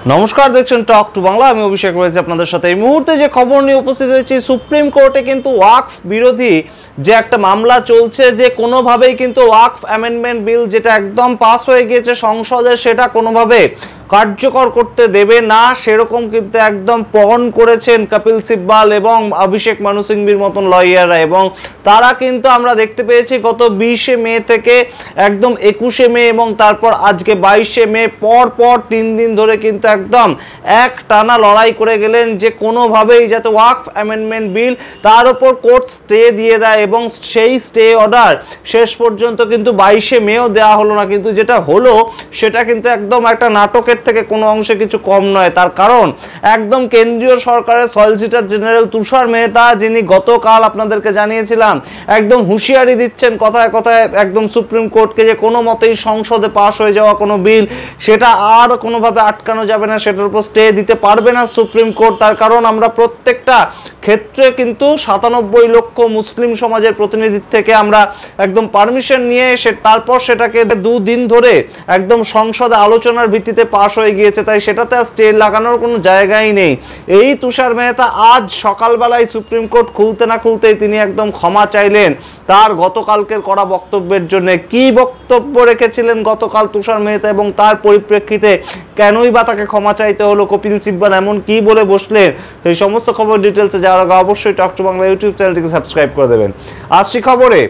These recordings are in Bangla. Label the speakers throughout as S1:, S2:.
S1: नमस्कार देखছেন टक टू बांगला আমি অভিষেক রয়েছে আপনাদের সাথে। এই মুহূর্তে যে খবর নিয়ে উপস্থিত হয়েছি, সুপ্রিম কোর্টে কিন্তু ওয়াকফ বিরোধী যে একটা মামলা চলছে, যে কোনোভাবেই কিন্তু ওয়াকফ অ্যামেন্ডমেন্ট বিল যেটা একদম পাস হয়ে গিয়েছে সংসদে সেটা কোনোভাবে কার্যকর করতে দেবে না, সেরকম কিন্তু একদম পণ করেছেন কপিল সিব্বাল এবং অভিষেক মানু সিংভির মতন লয়াররা। এবং তারা কিন্তু আমরা দেখতে পেয়েছি গত 20শে মে থেকে একদম 21শে মে এবং তারপর আজকে 22শে মে পর 3 দিন ধরে কিন্তু একদম এক টানা লড়াই করে গেলেন যে কোনোভাবেই যাতে ওয়াকফ অ্যামেন্ডমেন্ট বিল তার উপর কোর্ট স্টে দিয়ে দেয়। এবং সেই স্টে অর্ডার শেষ পর্যন্ত কিন্তু 22শে মেও দেওয়া হলো না, কিন্তু যেটা হলো সেটা কিন্তু একদম একটা নাটকের থেকে কোনো অংশে কিছু কম নয়। তার কারণ একদম কেন্দ্রীয় সরকারের সলিসিটর জেনারেল তুষার মেহতা, যিনি গতকাল আপনাদেরকে জানিয়েছিলাম একদম হুঁশিয়ারি দিচ্ছেন কথায় কথায় একদম সুপ্রিম কোর্টকে যে কোনো মতেই সংসদে পাস হয়ে যাওয়া কোনো বিল সেটা আর কোনোভাবে আটকানো যাবে না, সেটার উপর স্টে দিতে পারবে না সুপ্রিম কোর্ট। তার কারণ আমরা প্রত্যেকটা ক্ষেত্রে কিন্তু 97 লক্ষ মুসলিম সমাজের প্রতিনিধির থেকে আমরা একদম পারমিশন নিয়ে তারপর সেটাকে 2 দিন ধরে একদম সংসদে আলোচনার ভিত্তিতে পাস হয়ে গিয়েছে, তাই সেটাতে স্টে লাগানোর কোনো জায়গাই নেই। এই তুষার মেহতা আজ সকালবেলায় সুপ্রিম কোর্ট খুলতে না খুলতেই তিনি একদম ক্ষমা চাইলেন তার গতকালকের করা বক্তব্যের জন্য। কি বক্তব্য রেখেছিলেন গতকাল তুষার মেহতা এবং তার পরিপ্রেক্ষিতে কেনই বা তাকে ক্ষমা চাইতে হলো, কপিল সিব্বাল এমন কি বলে বসলেন, সেই সমস্ত খবর ডিটেলসে যাওয়ার আগে অবশ্যই টক টু বাংলা ইউটিউব চ্যানেলটিকে সাবস্ক্রাইব করে দেবেন। আসছি খবরে।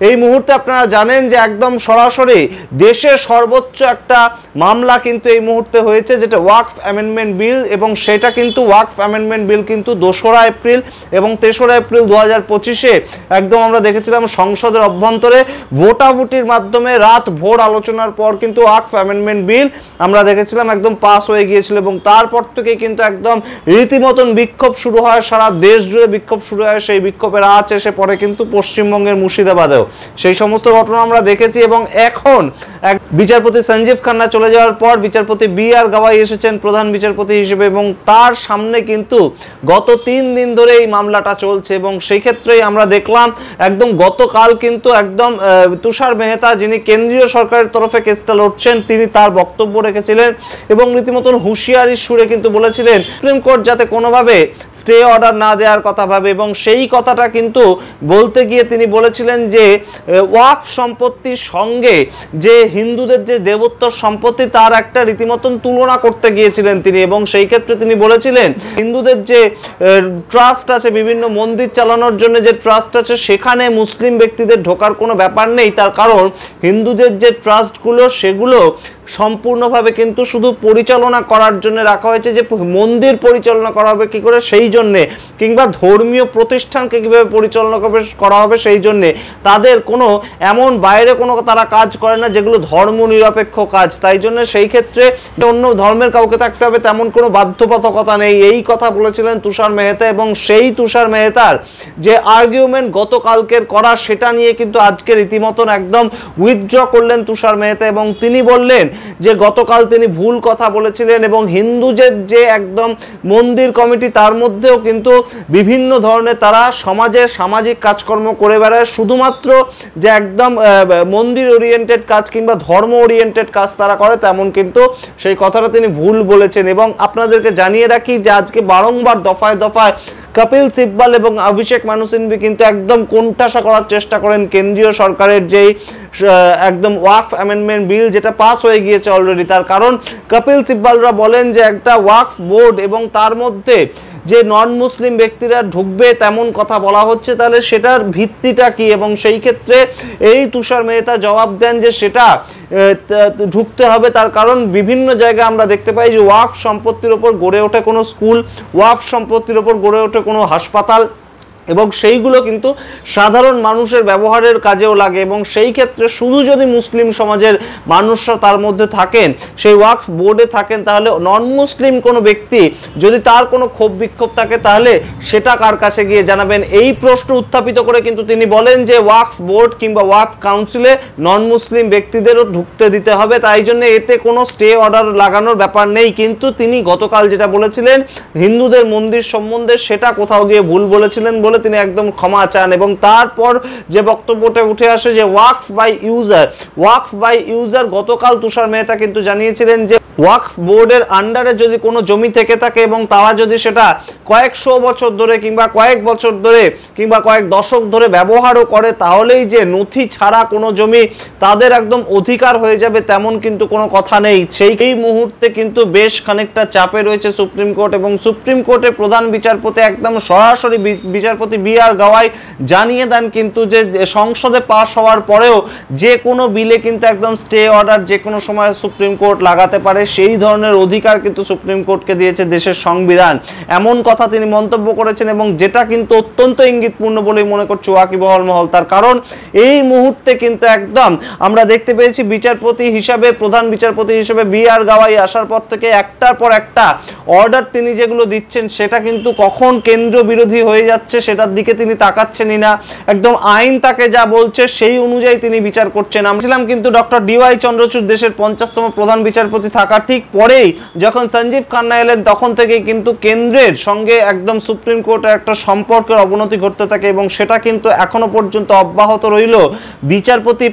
S1: এই মুহূর্তে আপনারা জানেন যে একদম সরাসরি দেশের সর্বোচ্চ একটা মামলা কিন্তু এই মুহূর্তে হয়েছে, যেটা ওয়াকফ অ্যামেন্ডমেন্ট বিল। এবং সেটা কিন্তু ওয়াকফ অ্যামেন্ডমেন্ট বিল কিন্তু 2রা এপ্রিল এবং 3রা এপ্রিল 2025-এ একদম আমরা দেখেছিলাম সংসদের অভ্যন্তরে ভোটাভুটির মাধ্যমে রাত ভোর আলোচনার পর কিন্তু ওয়াকফ অ্যামেন্ডমেন্ট বিল আমরা দেখেছিলাম একদম পাস হয়ে গিয়েছিল। এবং তারপর থেকে কিন্তু একদম রীতিমতন বিক্ষোভ শুরু হয়, সারা দেশ জুড়ে বিক্ষোভ শুরু হয়। সেই বিক্ষোভের আঁচ এসে পড়ে কিন্তু পশ্চিমবঙ্গের মুর্শিদাবাদেও, সেই সমস্ত ঘটনা আমরা দেখেছি। এবং এখন বিচারপতি সঞ্জীব খান্না চলে যাওয়ার পর বিচারপতি বি.আর. গাওয়াই এসেছেন প্রধান বিচারপতি হিসেবে, এবং তার সামনে কিন্তু গত 3 দিন ধরে এই মামলাটা চলছে। এবং সেই ক্ষেত্রেই আমরা দেখলাম একদম গতকাল কিন্তু একদম তুষার মেহতা, যিনি কেন্দ্রীয় সরকারের তরফে কেসটা লড়ছেন, তিনি তার বক্তব্য রেখেছিলেন এবং রীতিমতন হুঁশিয়ারির সুরে কিন্তু বলেছিলেন সুপ্রিম কোর্ট যাতে কোনোভাবে স্টে অর্ডার না দেওয়ার কথা ভাবে। এবং সেই কথাটা কিন্তু বলতে গিয়ে তিনি বলেছিলেন যে ওয়াকফ সম্পত্তির সঙ্গে যে হিন্দুদের যে দেবোত্তর সম্পত্তি তার একটা রীতিমতন তুলনা করতে গিয়েছিলেন তিনি। এবং সেই ক্ষেত্রে তিনি বলেছিলেন হিন্দুদের যে ট্রাস্ট আছে, বিভিন্ন মন্দির চালানোর জন্য যে ট্রাস্ট আছে, সেখানে মুসলিম ব্যক্তিদের ঢোকার কোনো ব্যাপার নেই। তার কারণ হিন্দুদের যে ট্রাস্টগুলো সেগুলো সম্পূর্ণভাবে কিন্তু শুধু পরিচালনা করার জন্য রাখা হয়েছে, যে মন্দির পরিচালনা করা হবে কি করে সেই জন্যে, কিংবা ধর্মীয় প্রতিষ্ঠানকে কিভাবে পরিচালনা করা হবে সেই জন্যে। তাদের কোনো এমন বাইরে কোনো তারা কাজ করে না যেগুলো ধর্ম নিরপেক্ষ কাজ, তাই জন্য সেই ক্ষেত্রে অন্য ধর্মের কাউকে থাকতে হবে তেমন কোনো বাধ্যবাধকতা নেই, এই কথা বলেছিলেন তুষার মেহতা। এবং সেই তুষার মেহতার যে আর্গুমেন্ট গতকালকের করা সেটা নিয়ে কিন্তু আজকে রীতিমতন একদম উইথড্র করলেন তুষার মেহতা। এবং তিনি বললেন যে গতকাল তিনি ভুল কথা বলেছিলেন এবং হিন্দুদের যে একদম মন্দির কমিটি তার মধ্যেও কিন্তু বিভিন্ন ধরনের তারা সমাজে সামাজিক কাজকর্ম করে বেড়ায়, শুধুমাত্র যে একদম মন্দির ওরিয়েন্টেড কাজ কিংবা ধর্ম ওরিয়েন্টেড কাজ তারা করে তেমন কিন্তু সেই কথাটা তিনি ভুল বলেছেন। এবং আপনাদেরকে জানিয়ে রাখি যে আজকে বারংবার দফায় দফায় কপিল সিব্বাল এবং অভিষেক মানু সিংভি কিন্তু একদম কোণঠাসা করার চেষ্টা করেন কেন্দ্রীয় সরকারের যেই একদম ওয়াকফ অ্যামেন্ডমেন্ট বিল যেটা পাস হয়ে গিয়েছে অলরেডি। তার কারণ কপিল সিব্বালরা বলেন যে একটা ওয়াকফ বোর্ড এবং তার মধ্যে যে নন মুসলিম ব্যক্তিরা ঢুকবে তেমন কথা বলা হচ্ছে, তাহলে সেটার ভিত্তিটা কি? এবং সেই ক্ষেত্রে এই তুষার মেহতা জবাব দেন যে সেটা ঢুকতে হবে। তার কারণ বিভিন্ন জায়গায় আমরা দেখতে পাই যে ওয়াকফ সম্পত্তির ওপর গড়ে ওঠে কোনো স্কুল, ওয়াকফ সম্পত্তির ওপর গড়ে ওঠে কোনো হাসপাতাল, এবং সেইগুলো কিন্তু সাধারণ মানুষের ব্যবহারের কাজেও লাগে। এবং সেই ক্ষেত্রে শুধু যদি মুসলিম সমাজের মানুষরা তার মধ্যে থাকেন, সেই ওয়াকফ বোর্ডে থাকেন, তাহলে নন মুসলিম কোনো ব্যক্তি যদি তার কোনো ক্ষোভ বিক্ষোভ থাকে তাহলে সেটা কার কাছে গিয়ে জানাবেন? এই প্রশ্ন উত্থাপিত করে কিন্তু তিনি বলেন যে ওয়াকফ বোর্ড কিংবা ওয়াকফ কাউন্সিলে নন মুসলিম ব্যক্তিদেরও ঢুকতে দিতে হবে, তাই জন্য এতে কোনো স্টে অর্ডার লাগানোর ব্যাপার নেই। কিন্তু তিনি গতকাল যেটা বলেছিলেন হিন্দুদের মন্দির সম্বন্ধে সেটা কোথাও গিয়ে ভুল বলেছিলেন হলে তিনি একদম ক্ষমা চান। এবং তারপর যে বক্তব্যটা উঠে আসে যে ওয়াকফ বাই ইউজার গতকাল তুষার মেহতা কিন্তু জানিয়েছিলেন যে ওয়াকফ বোর্ডের আন্ডারে যদি কোনো জমি থেকে থাকে এবং তারা যদি সেটা কয়েকশো বছর ধরে কিংবা কয়েক বছর ধরে কিংবা কয়েক দশক ধরে ব্যবহারও করে, তাহলেই যে নথি ছাড়া কোনো জমি তাদের একদম অধিকার হয়ে যাবে তেমন কিন্তু কোনো কথা নেই। সেই মুহূর্তে কিন্তু বেশ খানিকটা চাপে রয়েছে সুপ্রিম কোর্ট, এবং সুপ্রিম কোর্টের প্রধান বিচারপতি একদম সরাসরি বিচারপতি বি.আর. গাওয়াই জানিয়ে দেন কিন্তু যে সংসদে পাশ হওয়ার পরেও যে কোনো বিলে কিন্তু একদম স্টে অর্ডার যে কোনো সময় সুপ্রিম কোর্ট লাগাতে পারে, সেই ধরনের অধিকার কিন্তু সুপ্রিম কোর্টকে দিয়েছে দেশের সংবিধান। এমন কথা তিনি মন্তব্য করেছেন এবং যেটা কিন্তু অত্যন্ত ইঙ্গিতপূর্ণ বলেই মনে করছে ওয়াকিবহাল মহল। তার কারণ এই মুহূর্তে কিন্তু একদম আমরা দেখতে পেয়েছি বিচারপতি হিসাবে, প্রধান বিচারপতি হিসেবে বি.আর. গাওয়াই আসার পর থেকে একটার পর একটা অর্ডার তিনি যেগুলো দিচ্ছেন সেটা কিন্তু কখন কেন্দ্র বিরোধী হয়ে যাচ্ছে সেটার দিকে তিনি তাকাচ্ছেনই না। একদম আইন তাকে যা বলছে সেই অনুযায়ী তিনি বিচার করছেন। আমরা ছিলাম কিন্তু ডক্টর ডি.ওয়াই চন্দ্রচূড় দেশের 50তম প্রধান বিচারপতি থাকার ঠিক পরেই যখন সঞ্জীব খান্না এলেন তখন থেকেই কিন্তু কেন্দ্রের সঙ্গে একদম সুপ্রিম কোর্টের একটা সম্পর্কের অবনতি ঘটতে থাকে এবং সেটা কিন্তু এখনো পর্যন্ত অব্যাহত রইল।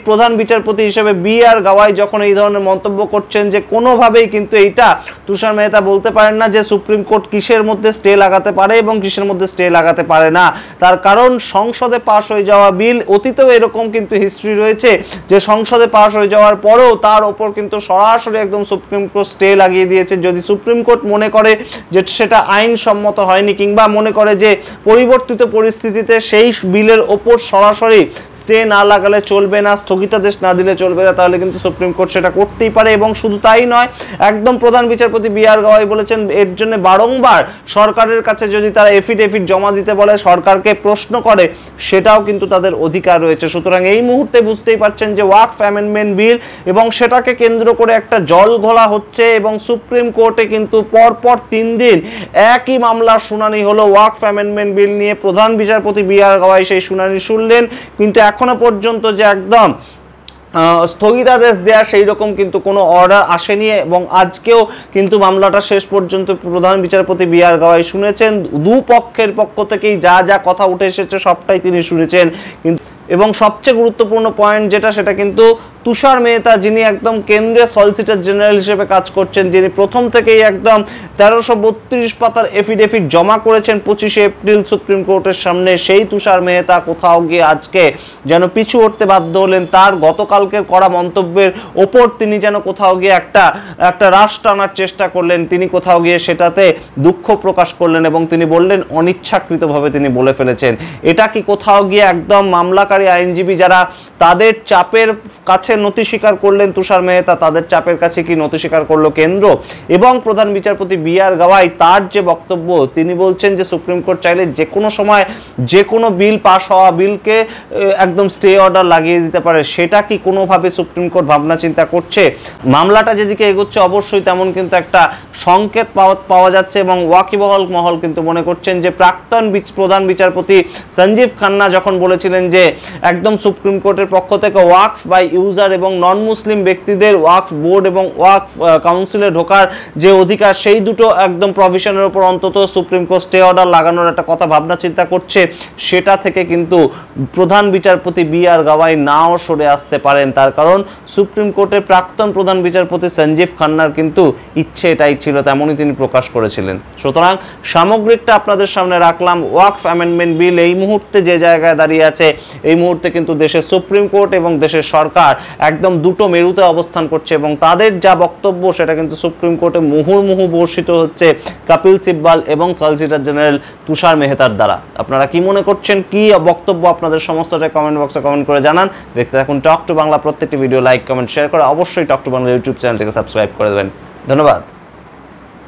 S1: প্রধান বিচারপতি হিসেবে বি.আর. গাওয়াই যখন এই ধরনের মন্তব্য করছেন যে কোনোভাবেই কিন্তু এইটা তুষার মেহতা বলতে পারেন না যে সুপ্রিম কোর্ট কিসের মধ্যে স্টে লাগাতে পারে এবং কিসের মধ্যে স্টে লাগাতে পারে না। তার কারণ সংসদে পাশ হয়ে যাওয়া বিল, অতীতেও এরকম কিন্তু হিস্ট্রি রয়েছে যে সংসদে পাশ হয়ে যাওয়ার পরেও তার ওপর কিন্তু সরাসরি একদম সুপ্রিম কোর্ট স্টে লাগিয়ে দিয়েছে। যদি সুপ্রিম কোর্ট মনে করে যে সেটা আইনসম্মত হয়নি কিংবা মনে করে যে পরিবর্তিত পরিস্থিতিতে সেই বিলের ওপর সরাসরি স্টে না লাগালে চলবে না, স্থগিতাদেশ না দিলে চলবে না, তাহলে কিন্তু সুপ্রিম কোর্ট সেটা করতেই পারে। এবং শুধু তাই নয়, একদম প্রধান বিচারপতি বি.আর. গাওয়াই বলেছেন এর জন্য বারংবার সরকারের কাছে যদি তারা এফিডেভিট জমা দিতে বলে, সরকারকে প্রশ্ন করে, সেটাও কিন্তু তাদের অধিকার রয়েছে। সুতরাং এই মুহূর্তে বুঝতেই পারছেন যে ওয়াকফ অ্যামেন্ডমেন্ট বিল এবং সেটাকে কেন্দ্র করে একটা জল ঘোলা হচ্ছে এবং সুপ্রিম কোর্টে কিন্তু পরপর 3 দিন একই মামলার শুনানি হলো ওয়াকফ অ্যামেন্ডমেন্ট বিল নিয়ে। প্রধান বিচারপতি বি.আর. গাওয়াই সেই শুনানি শুনলেন, কিন্তু এখনো পর্যন্ত যে একদম স্থগিতাদেশ দেয়া সেই রকম কিন্তু কোনো অর্ডার আসেনি এবং আজকেও কিন্তু মামলাটা শেষ পর্যন্ত প্রধান বিচারপতি বি.আর. গাওয়াই শুনেছেন। দুপক্ষের পক্ষ থেকেই যা যা কথা উঠে এসেছে সবটাই তিনি শুনেছেন। কিন্তু এবং সবচেয়ে গুরুত্বপূর্ণ পয়েন্ট যেটা, সেটা কিন্তু তুষার মেহতা, যিনি একদম কেন্দ্রের সলিসিটর জেনারেল হিসেবে কাজ করছেন, যিনি প্রথম থেকেই একদম 1332 পাতার এফিডেভিট জমা করেছেন 25শে এপ্রিল সুপ্রিম কোর্টের সামনে, সেই তুষার মেহতা কোথাও গিয়ে আজকে যেন পিছু হটতে বাধ্য হলেন। তার গতকালকের করা মন্তব্যের ওপর তিনি যেন কোথাও গিয়ে একটা রাশ টানার চেষ্টা করলেন, তিনি কোথাও গিয়ে সেটাতে দুঃখ প্রকাশ করলেন এবং তিনি বললেন অনিচ্ছাকৃতভাবে তিনি বলে ফেলেছেন। এটা কি কোথাও গিয়ে একদম মামলাকারী আইনজীবী যারা তাদের চাপের কাছে নথি স্বীকার করলেন তুষার মেহতা, তাদের চাপের কাছে কি নথি স্বীকার করলো কেন্দ্র? এবং প্রধান বিচারপতি বি.আর. গাওয়াই তার যে বক্তব্য, তিনি বলছেন যে সুপ্রিম কোর্ট চাইলে যে কোনো সময় যে কোনো বিল পাস হওয়া বিলকে একদম স্টে অর্ডার লাগিয়ে দিতে পারে, সেটা কি কোনোভাবে সুপ্রিম কোর্ট ভাবনা চিন্তা করছে? মামলাটা যেদিকে এগোচ্ছে অবশ্যই তেমন কিন্তু একটা সংকেত পাওয়া যাচ্ছে এবং ওয়াকিবহাল মহল কিন্তু মনে করছেন যে প্রাক্তন প্রধান বিচারপতি সঞ্জীব খান্না যখন বলেছিলেন যে একদম সুপ্রিম কোর্টের পক্ষ থেকে ওয়াকফ বাই ইউজার এবং নন মুসলিম ব্যক্তিদের ওয়াকফ বোর্ড এবং ওয়াকফ কাউন্সিলে ঢোকার যে অধিকার, সেই দুটো একদম প্রভিশনের উপর অন্তত সুপ্রিম কোর্ট স্টে অর্ডার লাগানোর একটা কথা ভাবনা চিন্তা করছে, সেটা থেকে কিন্তু প্রধান বিচারপতি বি.আর. গাওয়াই নাও সরে আসতে পারেন। তার কারণ সুপ্রিম কোর্টের প্রাক্তন প্রধান বিচারপতি সঞ্জীব খান্নার কিন্তু ইচ্ছে এটাই ছিল, তেমনই তিনি প্রকাশ করেছিলেন। সুতরাং সামগ্রিকটা আপনাদের সামনে রাখলাম। ওয়াকফ অ্যামেন্ডমেন্ট বিল এই মুহূর্তে যে জায়গায় দাঁড়িয়ে আছে, এই মুহূর্তে কিন্তু দেশের সুপ্রিম কোর্ট এবং দেশের সরকার একদম দুটো মেরুতে অবস্থান করছে এবং তাদের যা বক্তব্য সেটা কিন্তু সুপ্রিম কোর্টে মুহুর্মুহু বর্ষিত হচ্ছে কপিল সিব্বাল এবং সলিসিটর জেনারেল তুষার মেহতার দ্বারা। আপনারা কি মনে করছেন, কি বক্তব্য আপনাদের সমস্তটা কমেন্ট বক্সে কমেন্ট করে জানান। দেখতে থাকুন টক টু বাংলা। প্রত্যেকটি ভিডিও লাইক, কমেন্ট, শেয়ার করে অবশ্যই টক টু বাংলা ইউটিউব চ্যানেলটিকে সাবস্ক্রাইব করে দেবেন। ধন্যবাদ।